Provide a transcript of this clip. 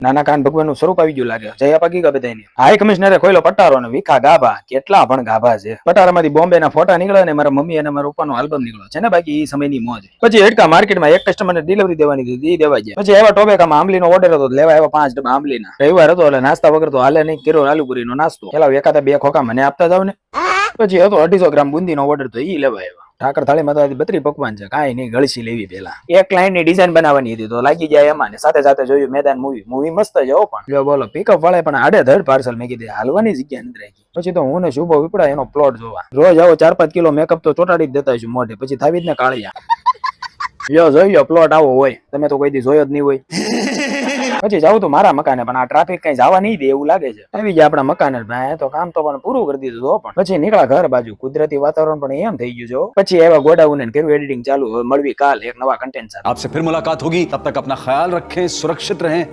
નાના કાન ભગવાન નું સ્વરૂપ આવી ગયું લાગે. જયા પાકી ગા બધાની. હાઈ કમિશનરે ખોઈલો પટારો ને વિખા ગાભા. કેટલા પણ ગાભા છે. પટારામાંથી બોમ્બે ના ફોટા નીકળ્યા ને મારા મમ્મી અને મારા પપ્પાનો આલ્બમ નીકળ્યો છે ને. બાકી એ સમયની મોજ. પછી હેડકા માર્કેટમાં એક કસ્ટમરને ડિલિવરી દેવાની હતી, દેવા ગયા. પછી એવા ટોબેકામાં આંબલીનો ઓર્ડર હતો, લેવા આવ્યા 5 ડબ્બા આંબલીના. રવિવાર હતો એટલે નાસ્તા વગર તો હાલે નહીં. કિરો આલુપુરીનો નાસ્તો. પેલા એકાદા 2 ખોખા મને આપતા જાવ ને. પછી હતો 250 ગ્રામ બુંદીનો ઓર્ડર, તો ઈ લેવા આવ્યા. ઠાકર થાળીમાં તો 32 પકવાન છે, કાંઈ નહીં, ગળસી લેવી પેલા. એક ક્લાયન્ટ ની ડિઝાઇન બનાવવાની હતી તો લાગી જાય એમાં, ને સાથે સાથે જોયું મેદાન મૂવી મસ્ત છે હો. પણ જો બોલો પિકઅપ વાળા પણ આડેધડ પાર્સલ મેં કીધી, હાલવાની જગ્યા નથી રાખી. પછી તો હું ને શુભો વિપડા એનો પ્લોટ જોવા. રોજ આવો 4-5 કિલો મેકઅપ તો ચોટાડી જ દેતા છું મોઢે, પછી થાવી જ ને કાળિયા. જો જોઈ પ્લોટ આવો હોય, તમે તો કોઈ દી જોયો જ નહીં હોય. પછી જાઉં તો મારા મકાને, પણ આ ટ્રાફિક કઈ જવા નહીં દે એવું લાગે છે. આવી ગયા આપણા મકાને, ભાઈ તો કામ તો પણ પૂરું કરી દીધું. પણ પછી નીકળ્યા ઘર બાજુ. કુદરતી વાતાવરણ પણ એમ થઈ ગયું છે. પછી એવા ગોડાઉન કર્યું એડિટિંગ ચાલુ. હવે મળવી કાલ એક નવા કન્ટેન્ટ સાથે. आपसे फिर मुलाकात होगी, तब तक अपना ख्याल रखें, सुरक्षित रहें.